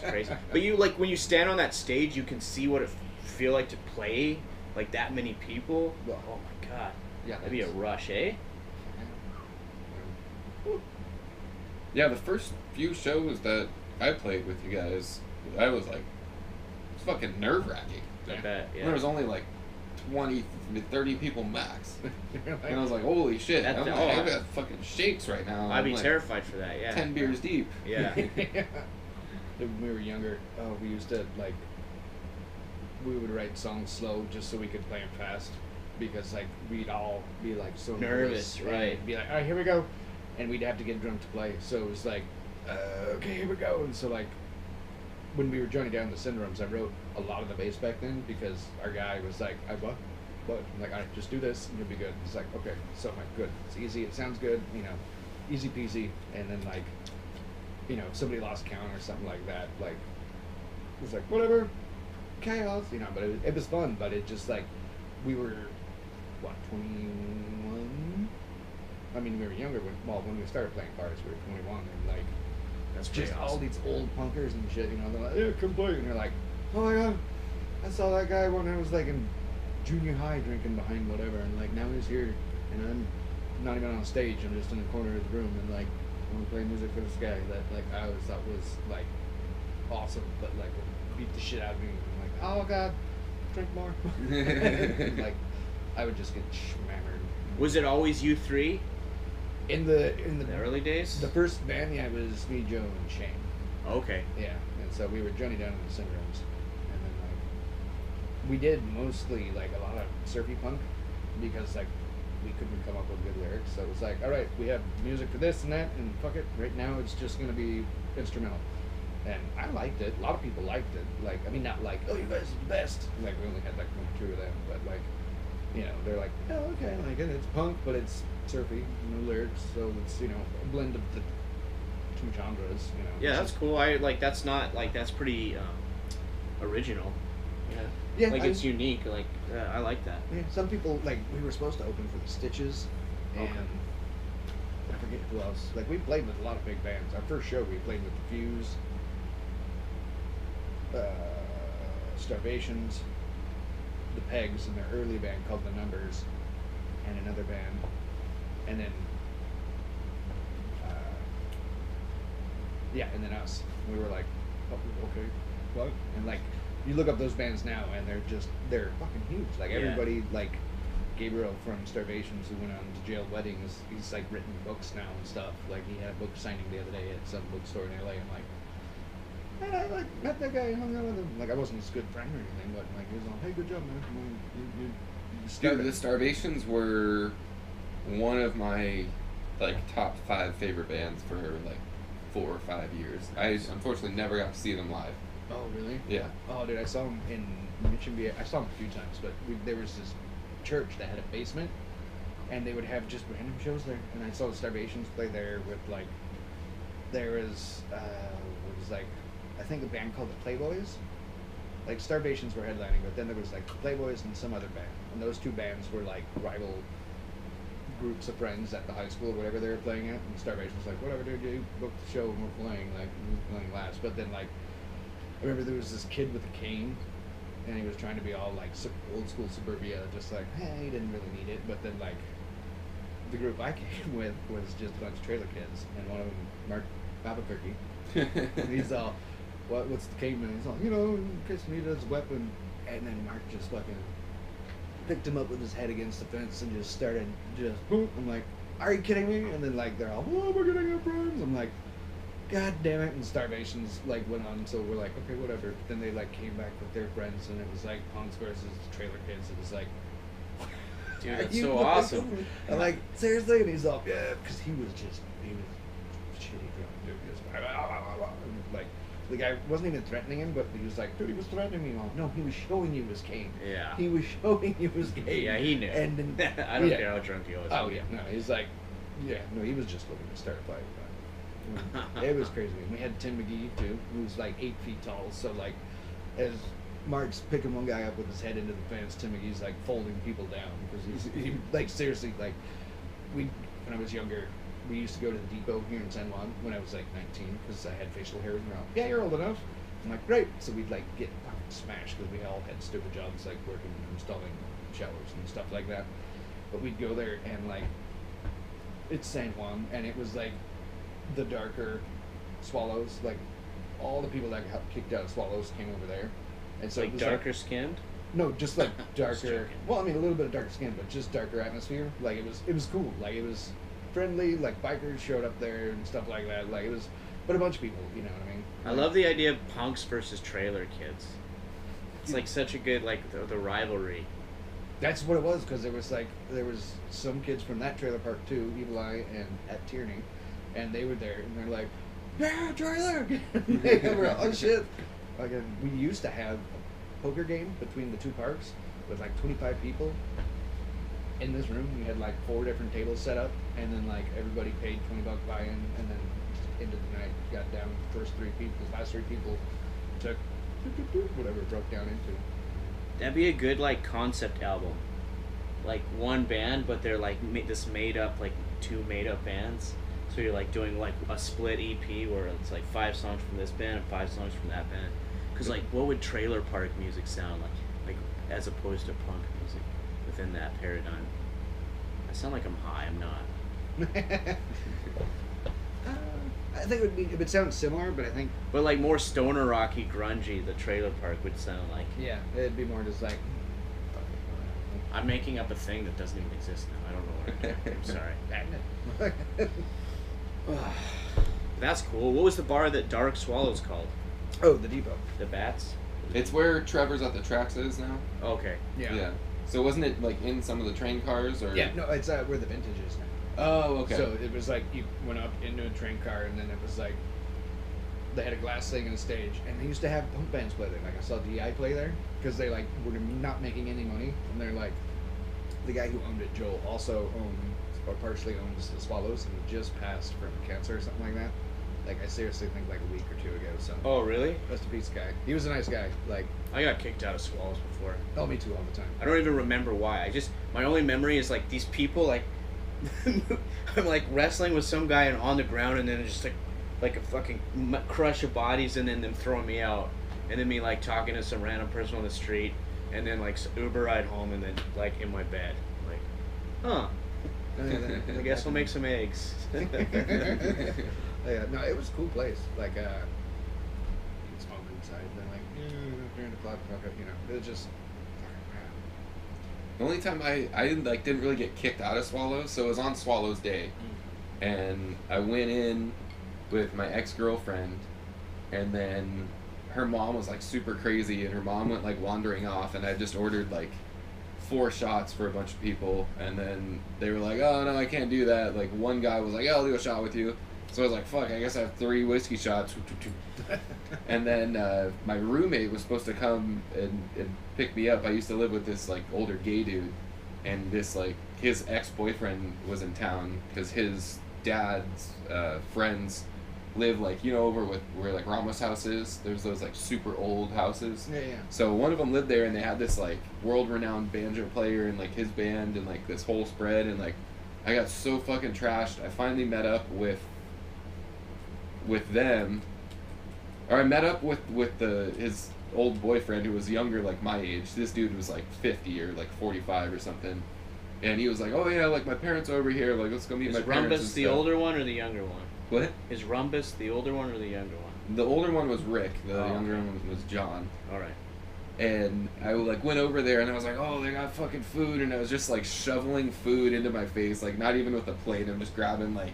That's crazy. But you like when you stand on that stage, you can see what it feel like to play like that many people. Oh my god. Yeah, that'd be a rush, eh? Yeah, the first few shows that I played with you guys, I was like, it's fucking nerve wracking. I bet. Yeah. There was only like 20, 30 people max, and I was like, holy shit! I got fucking shakes right now. I'd be terrified for that. Yeah. 10 beers deep. Yeah. When we were younger, we used to like. We would write songs slow just so we could play them fast, because like we'd all be like so nervous, right? Be like, all right, here we go, and we'd have to get drunk to play. So it was like, okay, here we go. And so like, when we were joining down the Syndromes, I wrote a lot of the bass back then because our guy was like, what? I'm like, all right, just do this and you'll be good. He's like, okay. So I'm like, good. It's easy. It sounds good. You know, easy peasy. And then like, you know, if somebody lost count or something like that, like, it was like, whatever. Chaos, you know, but it was fun, but it just like, we were, what, 21? I mean, we were younger when we started playing cards, we were 21, and like, that's just awesome. all these old punkers and shit, you know, they're like, yeah, come play, and you're like, oh my god, I saw that guy when I was like in junior high drinking behind whatever, and like, now he's here, and I'm not even on stage, I'm just in the corner of the room, and like, I want to play music for this guy that like, I always thought was like, awesome, but like, beat the shit out of me. I'm like, oh god, drink more. And, like, I would just get hammered. Was it always you three? In the early days? The first band, yeah, it was me, Joe, and Shane. Okay. Yeah, and so we were joining down in the Syndromes, and then like we did mostly like a lot of surfy punk because like we couldn't come up with good lyrics. So it was like, all right, we have music for this and that, and fuck it. Right now, it's just gonna be instrumental. And I liked it. A lot of people liked it. Like, I mean, not like, oh, you guys are the best. Like, we only had like 1 or 2 of them. But like, you know, they're like, oh, okay, I like it. It's punk, but it's surfy, no lyrics. So it's, you know, a blend of the 2 genres, you know. Yeah, that's cool. I like, that's not, like, that's pretty original. Yeah. Yeah. Like, it's unique. Like, I like that. Yeah, some people, like, we were supposed to open for the Stitches. And Okay. I forget who else. Like, we played with a lot of big bands. Our first show, we played with the Fuse. Starvations, the Pegs, and their early band called The Numbers, and another band, and then and then us. We were like, oh, okay, what? And like, you look up those bands now, and they're fucking huge. Like everybody, like Gabriel from Starvations, who went on to Jailed Weddings, he's like written books now and stuff. Like he had a book signing the other day at some bookstore in LA, and like. And I like met that guy and hung out with him. Like I wasn't his good friend or anything, but like he was all, "Hey, good job, man." Dude, the Starvations were one of my like top 5 favorite bands for like 4 or 5 years. I unfortunately never got to see them live. Oh really? Yeah. Oh dude, I saw him in Mission Vieja. I saw him a few times, but there was this church that had a basement, and they would have just random shows there. And I saw the Starvations play there with like, there was like. I think a band called the Playboys. Like Starvations were headlining, but then there was like the Playboys and some other band, and those 2 bands were like rival groups of friends at the high school or whatever they were playing at. And Starvations was like, whatever, dude, you booked the show and we're playing. Like we were playing last, but then like I remember there was this kid with a cane, and he was trying to be all like old school suburbia, just like, hey, he didn't really need it. But then like the group I came with was just a bunch of trailer kids, and one of them, Mark Albuquerque, and he's all. What's the caveman? He's like, you know, in case you need it as a weapon. And then Mark just fucking picked him up with his head against the fence and just started boom. I'm like, are you kidding me? And then like they're all, oh, we're gonna get friends. I'm like, god damn it. And Starvations like went on, so we're like, okay, whatever. But then they like came back with their friends, and it was like punks versus trailer kids. It was like, dude, that's so awesome. I'm like, seriously? And he's all, yeah, because he was shitty drunk, dude. Just like. The guy wasn't even threatening him, but he was like, dude, he was threatening me. No, he was showing you his cane. Yeah. He was showing you his cane. Yeah, he knew. And then, I don't care how drunk he was. Oh, yeah. No, he's like, yeah. No, he was just looking to start a fight. But it was crazy. We had Tim McGee, too, who's like 8 feet tall. So, like, as Mark's picking one guy up with his head into the fence, Tim McGee's, like, folding people down. Because he like, seriously, like, when I was younger, we used to go to the depot here in San Juan when I was like 19 because I had facial hair. And they're all, yeah, you're old enough. I'm like, great. So we'd like get fucking smashed because we all had stupid jobs like working, installing showers and stuff like that. But we'd go there and like, it's San Juan, and it was like the darker Swallows. Like all the people that got kicked out of Swallows came over there, and so like it was darker skinned. No, just like Just darker. joking. Well, I mean a little bit of darker skin, but just darker atmosphere. Like it was cool. Like it was friendly. Like bikers showed up there and stuff like that. Like it was, but a bunch of people. You know what I mean? I love the idea of punks versus trailer kids. It's like such a good like the rivalry. That's what it was, because there was some kids from that trailer park too, Evil Eye and at Tierney, and they were there, and they're like, yeah, trailer. They were, oh shit. Like we used to have a poker game between the two parks with like 25 people. In this room, you had like 4 different tables set up, and then like everybody paid $20 buy-in, and then into the night got down. First 3 people, the last 3 people took whatever it broke down into. That'd be a good like concept album, like one band, but they're like this made up like 2 made up bands. So you're like doing like a split EP where it's like 5 songs from this band and 5 songs from that band. Because like, what would trailer park music sound like as opposed to punk music within that paradigm? I sound like I'm high. I'm not. I think it would sound similar, but I think. But like more stoner rocky, grungy, the trailer park would sound like. Yeah, it'd be more just like. I'm making up a thing that doesn't even exist now. I don't know what I'm doing. I'm sorry. That's cool. What was the bar that Dark Swallows called? Oh, the Depot. The Bats? It's where Trevor's at the Tracks is now. Okay. Yeah. So wasn't it like in some of the train cars or? Yeah, no, it's where the Vintage is now. Oh, okay. So it was like you went up into a train car, and then it was like they had a glass thing and a stage, and they used to have punk bands play there. Like I saw DI play there because they like were not making any money, and they're like the guy who owned it, Joel, also owned or partially owns the Swallows, and he just passed from cancer or something like that. Like I seriously think like a week or 2 ago. So. Oh really? Rest in peace, guy. He was a nice guy. Like I got kicked out of Swallows before. Oh, me too, all the time. I don't even remember why. My only memory is like these people like I'm like wrestling with some guy and on the ground, and then it's just like a fucking crush of bodies, and then them throwing me out, and then me like talking to some random person on the street, and then like Uber ride home, and then like in my bed, like, huh. I guess we'll make some eggs. Yeah, no, it was a cool place. Like, you can smoke inside, and then like during the clock, you know, it was just. The only time I like didn't really get kicked out of Swallows, so it was on Swallows Day, and I went in with my ex-girlfriend, and then her mom was like super crazy, and her mom went like wandering off, and I just ordered like 4 shots for a bunch of people, and then they were like, oh no, I can't do that. Like one guy was like, yeah, I'll do a shot with you. So I was like, fuck, I guess I have 3 whiskey shots. And then my roommate was supposed to come and pick me up. I used to live with this like older gay dude, and this like his ex-boyfriend was in town because his dad's friends live like, you know, over where like Ramos house is. There's those like super old houses. Yeah. So one of them lived there, and they had this like world-renowned banjo player and like his band and like this whole spread, and like I got so fucking trashed. I finally met up with them, or I met up with his old boyfriend who was younger, like my age. This dude was like 50 or like 45 or something, and he was like, oh yeah, like my parents are over here, like let's go meet my parents. Is Rumbus the older one or the younger one? What? Is Rumbus the older one or the younger one? The older one was Rick, the younger one was John. Alright. And I like went over there, and I was like, oh, they got fucking food, and I was just like shoveling food into my face, like not even with a plate. I'm just grabbing like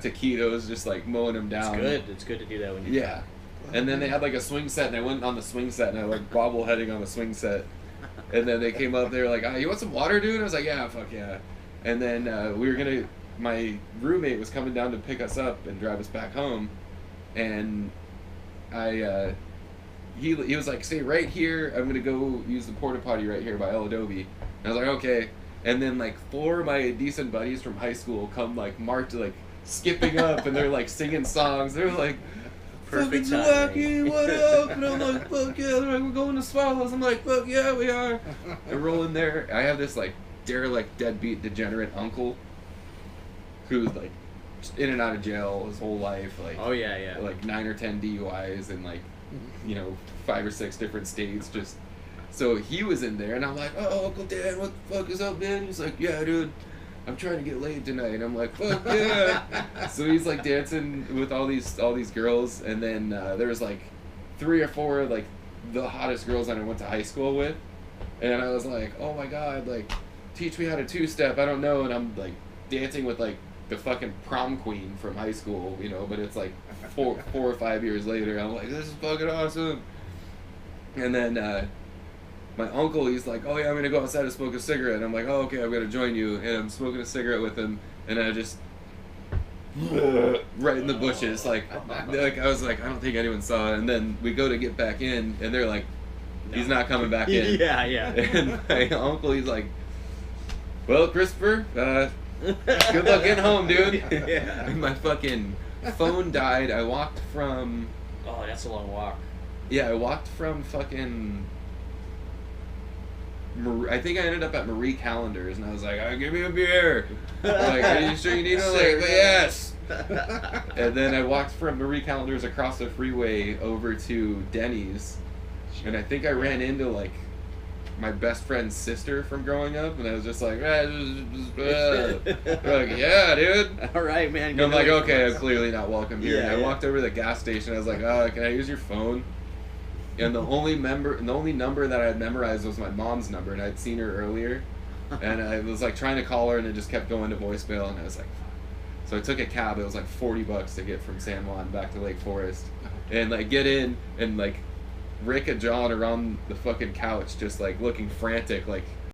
taquitos, just like mowing them down. It's good to do that when you yeah. And then they had like a swing set, and I went on the swing set, and I like bobbleheading on the swing set. And then they came up, they were like, oh, you want some water, dude? I was like, yeah, fuck yeah. And then my roommate was coming down to pick us up and drive us back home, and he was like, stay right here, I'm gonna go use the porta potty right here by El Adobe. And I was like, okay. And then like 4 of my decent buddies from high school come like like skipping up, and they're like singing songs. They're like, fucking Zalaki, what up? And I'm like, fuck yeah. They're like, we're going to Swallows. I'm like, fuck yeah, we are. They're rolling there. I have this like derelict, deadbeat, degenerate uncle who's like in and out of jail his whole life, like, oh yeah, like 9 or 10 DUIs, and like you know, 5 or 6 different states. Just so he was in there, and I'm like, oh, Uncle Dan, what the fuck is up, man? He's like, yeah, dude, I'm trying to get laid tonight. And I'm like, fuck yeah. So he's like dancing with all these girls, and then there was like 3 or 4 like the hottest girls that I went to high school with, and I was like, oh my god, like teach me how to 2-step. I don't know. And I'm like dancing with like the fucking prom queen from high school, you know, but it's like 4 or 5 years later. I'm like, this is fucking awesome. And then my uncle, he's like, oh yeah, I'm gonna go outside and smoke a cigarette. And I'm like, oh okay, I'm gonna join you. And I'm smoking a cigarette with him, and I just right in the bushes, like I was like, I don't think anyone saw it. And then we go to get back in, and they're like, he's not coming back in. Yeah. And my uncle, he's like, well, Christopher, good luck getting home, dude. Yeah. And my fucking phone died. I walked from... Oh, that's a long walk. Yeah, I walked from fucking... I think I ended up at Marie Callender's, and I was like, give me a beer. Like, are you sure you need one? Like, yes. And then I walked from Marie Callender's across the freeway over to Denny's, and I think I ran into, like, my best friend's sister from growing up, and I was just like, like, yeah, dude. All right, man. And I'm like, okay, I'm clearly not welcome here. Yeah, And I yeah. walked over to the gas station. I was like, oh, can I use your phone? And the only number that I had memorized was my mom's number, and I'd seen her earlier, and I was like trying to call her, and it just kept going to voicemail, and I was like, fuck. So I took a cab. It was like $40 to get from San Juan back to Lake Forest, and like get in, and like Rick and John are on the fucking couch, just like looking frantic, like